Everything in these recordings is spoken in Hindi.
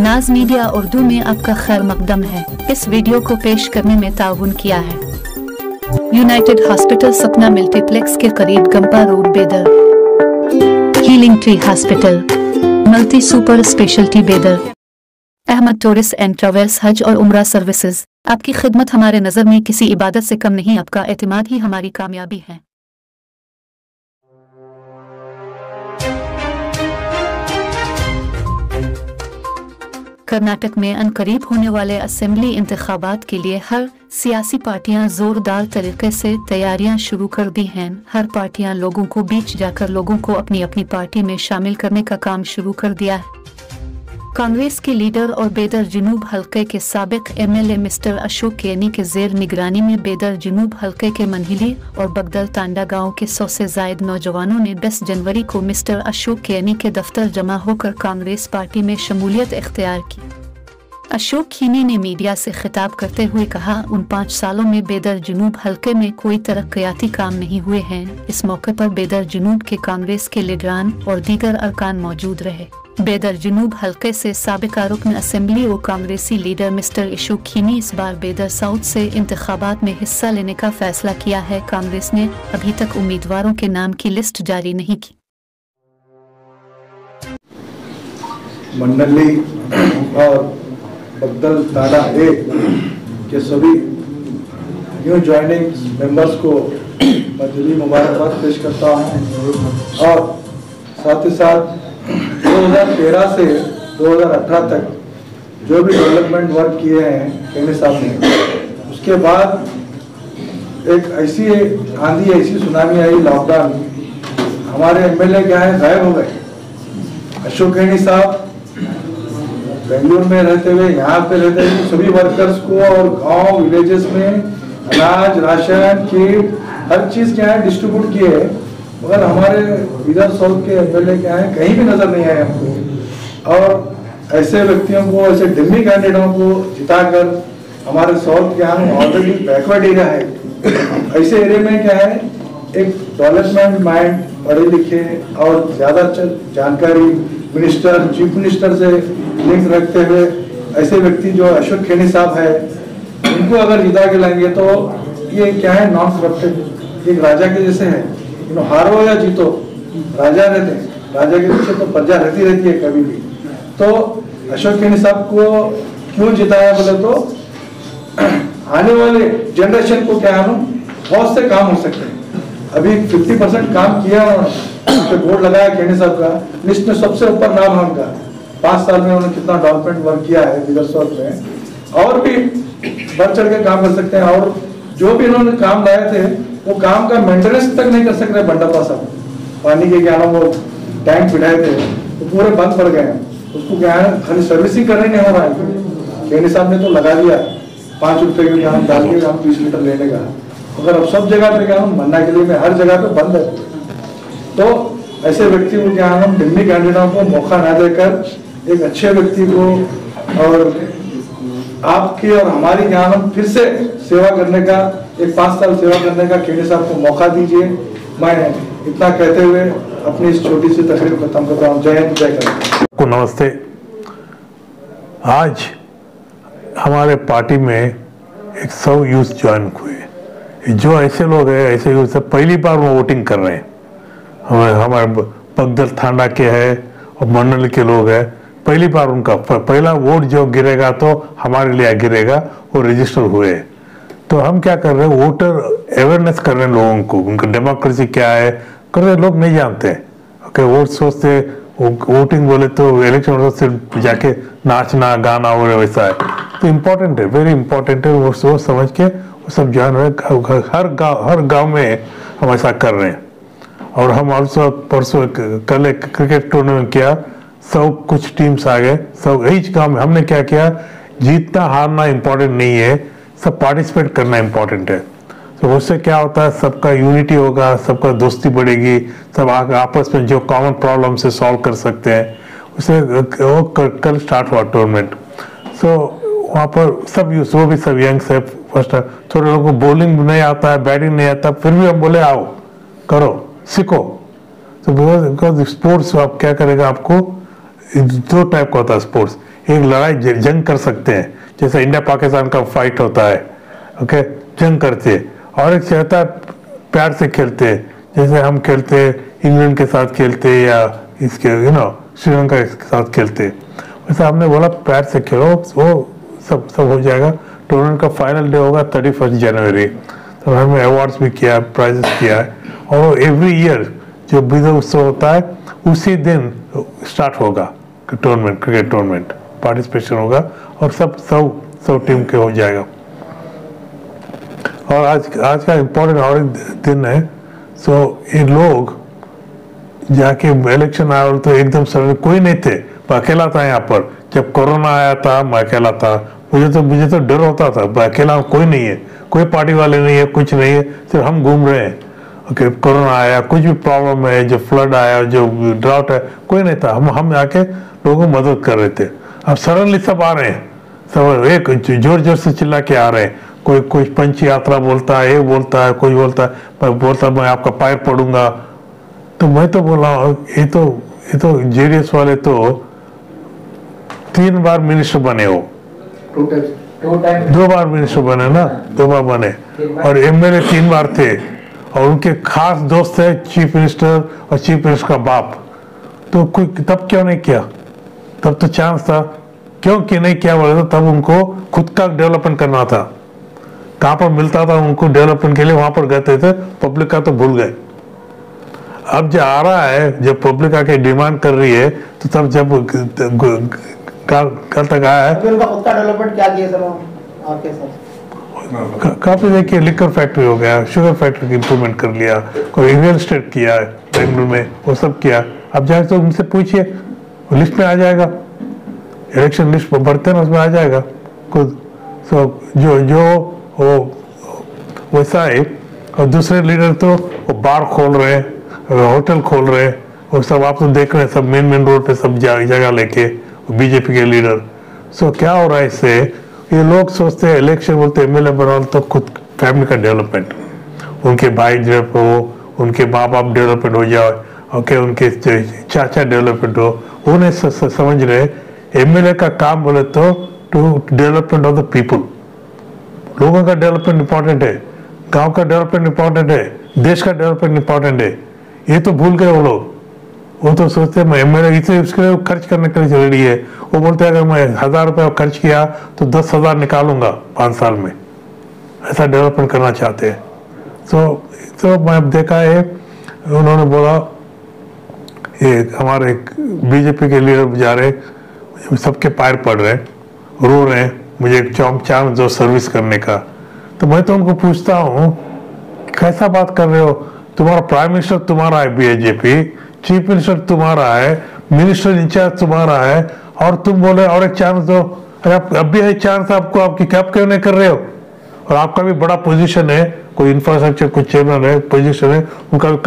नाज मीडिया उर्दू में आपका खैर मकदम है। इस वीडियो को पेश करने में ताउन किया है यूनाइटेड हॉस्पिटल सपना मल्टीप्लेक्स के करीब गंपा रोड बेदर, healing tree hospital multi super speciality बेदर, अहमद टूरिस्ट एंड ट्रेवल्स हज और उम्रा सर्विसेज। आपकी खिदमत हमारे नज़र में किसी इबादत से कम नहीं, आपका एतमाद ही हमारी कामयाबी है। कर्नाटक में अनकरीब होने वाले असेंबली इंतखाबात के लिए हर सियासी पार्टियां जोरदार तरीके से तैयारियां शुरू कर दी हैं। हर पार्टियां लोगों को बीच जाकर लोगों को अपनी अपनी पार्टी में शामिल करने का काम शुरू कर दिया है। कांग्रेस के लीडर और बेदर जनूब हल्के के साबिक एमएलए मिस्टर अशोक केनी के जेर निगरानी में बेदर जनूब हल्के के मनहिली और बगदल तांडा गांव के 100 से जायद नौजवानों ने 10 जनवरी को मिस्टर अशोक केनी के दफ्तर जमा होकर कांग्रेस पार्टी में शमूलियत इख्तियार की। अशोक केनी ने मीडिया से खिताब करते हुए कहा, उन 5 सालों में बेदर जनूब हल्के में कोई तरक्याती काम नहीं हुए हैं। इस मौके पर बेदर जनूब के कांग्रेस के लीडरान और दीगर अरकान मौजूद रहे। बेदर जनूब हल्के से साबिका रुकन असेंबली और कांग्रेसी लीडर मिस्टर अशोक केनी इस बार बेदर साउथ से इंतखाबात में हिस्सा लेने का फैसला किया है। कांग्रेस ने अभी तक उम्मीदवारों के नाम की लिस्ट जारी नहीं की। मंडली और बगदल ताड़ा के सभी न्यू ज्वाइनिंग मेंबर्स को मैं दिली मुबारकबाद पेश करता हूँ और साथ ही साथ 2013 से 2018 तक जो भी डेवलपमेंट वर्क किए हैं केनी साहब ने, उसके बाद एक ऐसी आंधी ऐसी सुनामी आई लॉकडाउन, हमारे एमएलए क्या है गायब हो गए। अशोक केनी साहब बेंगलुरु में रहते हुए यहाँ पे रहते हुए सभी वर्कर्स को और गांव विलेजेस में अनाज राशन किट हर चीज क्या है डिस्ट्रीब्यूट किए, मगर हमारे इधर साउथ के एमएलए क्या है कहीं भी नजर नहीं आए हमको। और ऐसे व्यक्तियों को, ऐसे डिम्मी कैंडिडेटों को जिताकर हमारे साउथ के यहाँ ऑलरेडी बैकवर्ड एरिया है, ऐसे एरिया में क्या है एक डेवलपमेंट माइंड, पढ़े लिखे और ज्यादा जानकारी मिनिस्टर चीफ मिनिस्टर से लिंक रखते हुए ऐसे व्यक्ति जो अशोक केनी साहब है, इनको अगर जिता के लाएंगे तो ये क्या है नॉन करप्टेड एक राजा के जैसे है। हारो या जीतो राजा रहते हैं, राजा के पीछे तो प्रजा रहती है कभी भी। तो अशोक केनी साहब को क्यों जिताया बोले तो आने वाले जनरेशन को क्या है बहुत से काम हो सकते हैं। अभी 50% काम किया उन्होंने, बोर्ड लगाया केनी साहब का, लिस्ट में सबसे ऊपर नाम है उनका। 5 साल में उन्होंने कितना डेवलपमेंट वर्क किया है बिगर साउथ में, और भी बढ़ चढ़ के काम कर सकते हैं। और जो भी इन्होंने काम लाए थे वो काम का मेंटेनेंस तक नहीं कर सक रहे। बंडापा साहब पानी के क्या वो टैंक पिटाए थे तो पूरे बंद पड़ गए, उसको क्या है खाली सर्विसिंग करने नहीं हो रहा है। केनी साहब ने तो लगा दिया 5 रुपए के काम डाल के 20 लीटर लेने का, अगर अब सब जगह पे क्या मन्ना के लिए में हर जगह पे बंद है। तो ऐसे व्यक्ति को क्या हम डिम्मी कैंडिडेटों को मौका ना देकर एक अच्छे व्यक्ति को और आपकी और हमारी क्या हम फिर से सेवा करने का, एक 5 साल सेवा करने का केनी साहब को मौका दीजिए। मैं इतना कहते हुए अपनी इस छोटी सी तकरीर खत्म करता हूँ। जय हिंद, जय करना। को नमस्ते। आज हमारे पार्टी में एक 100 यूथ ज्वाइन हुए। जो ऐसे लोग हैं, ऐसे यूथ सब पहली बार वो वोटिंग कर रहे हैं। हमारे बगदल थाना के हैं और मंडल के लोग हैं, पहली बार उनका पहला वोट जो गिरेगा तो हमारे लिए गिरेगा, वो रजिस्टर हुए। तो हम क्या कर रहे हैं, वोटर अवेयरनेस कर रहे हैं लोगों को, उनका डेमोक्रेसी क्या है कर रहे, लोग नहीं जानते। ओके, वोट सोचते वोटिंग बोले तो इलेक्शन सिर्फ जाके नाचना गाना हो वैसा है। तो इम्पोर्टेंट है, वेरी इंपॉर्टेंट है, वो सोच समझ के वो सब जान रहे। हर गाँव में हम ऐसा कर रहे हैं। और हम परसों कल एक क्रिकेट टूर्नामेंट किया, सब कुछ टीम्स आ गए, सब एच गाँव में। हमने क्या किया, जीतना हारना इम्पोर्टेंट नहीं है, सब पार्टिसिपेट करना इम्पोर्टेंट है। तो उससे क्या होता है, सबका यूनिटी होगा, सबका दोस्ती बढ़ेगी, सब आपस में जो कॉमन प्रॉब्लम से सॉल्व कर सकते हैं। उससे वो कल स्टार्ट हुआ टूर्नामेंट। सो वहाँ पर सब यूथ, वो भी सब यंग से फर्स्ट, थोड़े लोगों को बॉलिंग नहीं आता है, बैटिंग नहीं आता, फिर भी हम बोले आओ करो सीखो। तो बिकॉज स्पोर्ट्स आप क्या करेगा, आपको दो टाइप का होता है स्पोर्ट्स। एक लड़ाई जंग कर सकते हैं, जैसे इंडिया पाकिस्तान का फाइट होता है, ओके, जंग करते हैं। और एक होता है प्यार से खेलते हैं, जैसे हम खेलते हैं इंग्लैंड के साथ खेलते हैं या इसके श्रीलंका के साथ खेलते हैं। वैसे हमने बोला प्यार से खेलो, वो सब हो जाएगा। टूर्नामेंट का फाइनल डे होगा 31 जनवरी। तो हमने अवार्ड्स भी किया, प्राइजेस किया है। और एवरी ईयर जो विजय उत्सव होता है उसी दिन स्टार्ट होगा टूर्नामेंट, क्रिकेट टूर्नामेंट पार्टिसिपेशन होगा और सब टीम के हो जाएगा। और आज का इम्पोर्टेंट और दिन है। सो ये लोग जाके इलेक्शन आया तो एकदम सर कोई नहीं थे, मैं अकेला था यहाँ पर। जब कोरोना आया था मैं अकेला था, मुझे तो डर होता था, मैं अकेला, कोई नहीं है, कोई पार्टी वाले नहीं है, कुछ नहीं है, सिर्फ हम घूम रहे हैं। ओके, कोरोना आया, कुछ भी प्रॉब्लम है, जो फ्लड आया, जो ड्राउट है, कोई नहीं था, हम आके लोगों को मदद कर रहे थे। अब सडनली सब आ रहे हैं, सब एक जोर जोर से चिल्ला के आ रहे हैं। कोई पंच यात्रा बोलता है, ये बोलता है, कोई बोलता है मैं आपका पैर पड़ूंगा। तो मैं तो बोला ये तो जेडीएस वाले तो 3 बार मिनिस्टर बने हो, 2 बार मिनिस्टर बने ना, 2 बार बने, और एमएलए 3 बार थे, और उनके खास दोस्त है चीफ मिनिस्टर और चीफ मिनिस्टर का बाप। तो कोई तब क्यों नहीं किया? तब तो चांस था, क्यों कि नहीं किया बोले तो तब उनको खुद का डेवलपमेंट करना था। कहाँ पर मिलता था उनको डेवलपमेंट के लिए, वहां पर गए थे, पब्लिक का तो भूल गए। अब जो आ रहा है, जब पब्लिक आके डिमांड कर रही है, तो तब जब कल तक आया है उनका खुद का डेवलपमेंट क्या किया सर आपके साथ? काफी देखिए, लिकर फैक्ट्री हो गया, शुगर फैक्ट्री की इम्प्रूवमेंट कर लिया, कोई रियल एस्टेट किया है बेंगलुरु में, वो सब किया। अब जाए तो उनसे पूछिए, लिस्ट में आ जाएगा, इलेक्शन लिस्ट भरते ना, उसमें आ जाएगा खुद। सो जो वो वैसा है। और दूसरे लीडर तो वो बार खोल रहे हैं, होटल खोल रहे हैं, वो सब आप तो देख रहे हैं, सब मेन रोड पे सब जगह लेके बीजेपी के लीडर। सो क्या हो रहा है इससे? ये लोग सोचते हैं इलेक्शन बोलते एमएलए बनाओ तो खुद फैमिली का डेवलपमेंट, उनके भाई डेवलप हो, उनके माँ बाप डेवलपमेंट हो जाए, ओके, उनके चाचा डेवलपमेंट हो, वो नहीं समझ रहे। एमएलए का काम बोले तो to development of the people, लोगों का डेवलपमेंट इंपॉर्टेंट है, गांव का डेवलपमेंट इंपॉर्टेंट है, देश का डेवलपमेंट इंपॉर्टेंट है। ये तो भूल गए वो लोग। वो तो सोचते हैं मैं एमएलए इसे उसके लिए खर्च करने के लिए रेडी है। वो बोलते हैं अगर मैं 1000 रुपये खर्च किया तो 10,000 निकालूंगा 5 साल में, ऐसा डेवलपमेंट करना चाहते हैं। तो मैं देखा है, उन्होंने बोला ये हमारे बीजेपी के लीडर जा रहे, सबके पैर पड़ रहे, रो रहे हैं, मुझे एक चांस दो सर्विस करने का। तो मैं तो उनको पूछता हूँ कैसा बात कर रहे हो, तुम्हारा प्राइम मिनिस्टर तुम्हारा है बीजेपी, चीफ मिनिस्टर तुम्हारा है, मिनिस्टर इंचार्ज तुम्हारा है, और तुम बोले और एक चांस दो। अरे अब भी है चांस आपको, आपकी कैप क्यों नहीं कर रहे हो? और आपका भी बड़ा पोजीशन है, कोई इंफ्रास्ट्रक्चर कुछ चेयरमैन है, पोजीशन है, उनका भी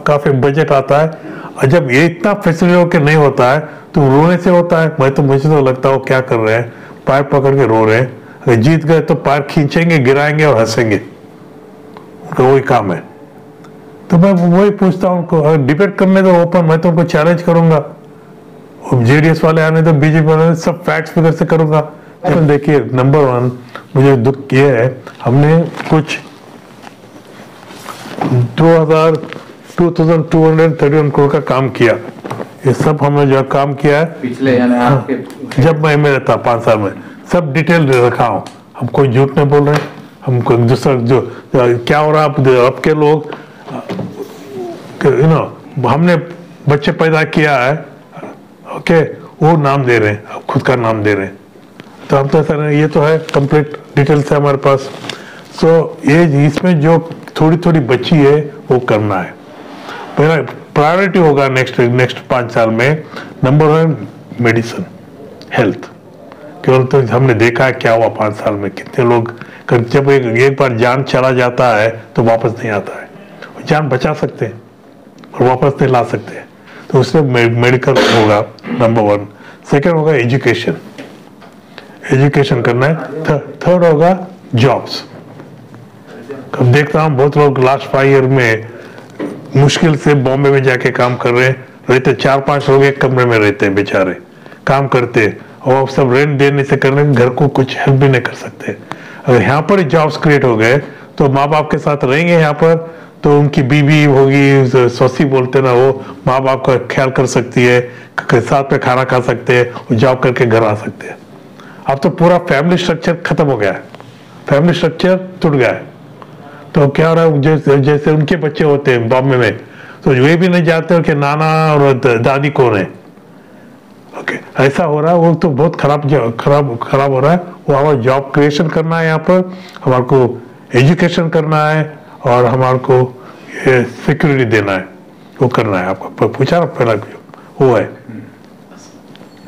काफी बजट आता है। और जब ये इतना फैसिलिटी होकर नहीं होता है तो रोने से होता है। मुझे तो लगता है वो क्या कर रहे हैं, पैर पकड़ के रो रहे हैं। अगर जीत गए तो पैर खींचेंगे, गिराएंगे और हंसेंगे, उनका वही काम है। तो मैं वही पूछता हूँ उनको, अगर डिबेट करने तो ओपन, मैं तो उनको चैलेंज करूंगा। जेडीएस वाले आने तो बीजेपी वाले, सब फैक्ट्स फिगर से करूंगा। तो देखिए, नंबर 1 मुझे दुख ये है, हमने कुछ 2231 करोड़ का काम किया। ये सब हमने जो काम किया है पिछले आपके जब मैं एमएलए था 5 साल में, सब डिटेल रखा हूँ। हम कोई झूठ नहीं बोल रहे, हम कोई दूसरा जो क्या हो रहा है आपके लोग, हमने बच्चे पैदा किया है, ओके, वो नाम दे रहे हैं, अब खुद का नाम दे रहे हैं। तो हम तो ऐसा नहीं, ये तो है कंप्लीट डिटेल्स है हमारे पास। ये इसमें जो थोड़ी थोड़ी बची है वो करना है। पहला प्रायोरिटी होगा नेक्स्ट 5 साल में, नंबर 1 मेडिसिन, हेल्थ। केवल तो हमने देखा है क्या हुआ 5 साल में, कितने लोग, जब एक बार जान चला जाता है तो वापस नहीं आता है। जान बचा सकते हैं और वापस नहीं ला सकते हैं, तो उसमें मेडिकल होगा नंबर 1। सेकेंड होगा एजुकेशन, एजुकेशन करना है। थर्ड होगा जॉब्स। अब देखता हूँ बहुत लोग लास्ट 5 ईयर में मुश्किल से बॉम्बे में जाके काम कर रहे हैं, रहते 4-5 लोग एक कमरे में रहते हैं बेचारे। काम करते और आप सब रेंट देने से करने घर को कुछ हेल्प भी नहीं कर सकते। अगर यहाँ पर जॉब्स क्रिएट हो गए तो माँ बाप के साथ रहेंगे यहाँ पर, तो उनकी बीवी होगी, सौसी बोलते ना, वो माँ बाप का ख्याल कर सकती है, साथ में खाना खा सकते हैं और जॉब करके घर आ सकते हैं। अब तो पूरा फैमिली स्ट्रक्चर खत्म हो गया है, फैमिली स्ट्रक्चर टूट गया है। तो क्या हो रहा है, जैसे उनके बच्चे होते हैं बॉम्बे में, तो वे भी नहीं जानते कि नाना और दादी कौन है। ओके, ऐसा हो रहा है, वो तो बहुत खराब हो रहा है। वो हमारा जॉब क्रिएशन करना है यहाँ पर, हमारे को एजुकेशन करना है और हमारे को ये सिक्योरिटी देना है, वो करना है। आपको पूछा ना पहला वो है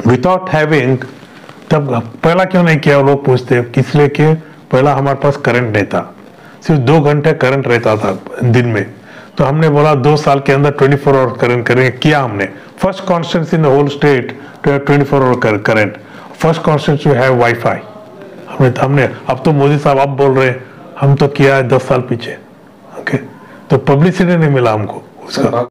विदाउट हैविंग, तब पहला क्यों नहीं किया लोग पूछते, इसलिए कि पहला हमारे पास करंट नहीं था, सिर्फ 2 घंटे करंट रहता था दिन में। तो हमने बोला 2 साल के अंदर 24 आवर करंट करेंगे, किया हमने। First constituency in the whole state to have 24 hour current, first constituency to have WiFi. हमने अब तो मोदी साहब आप बोल रहे हैं, हम तो किया है 10 साल पीछे। ओके, तो पब्लिसिटी नहीं मिला हमको उसका।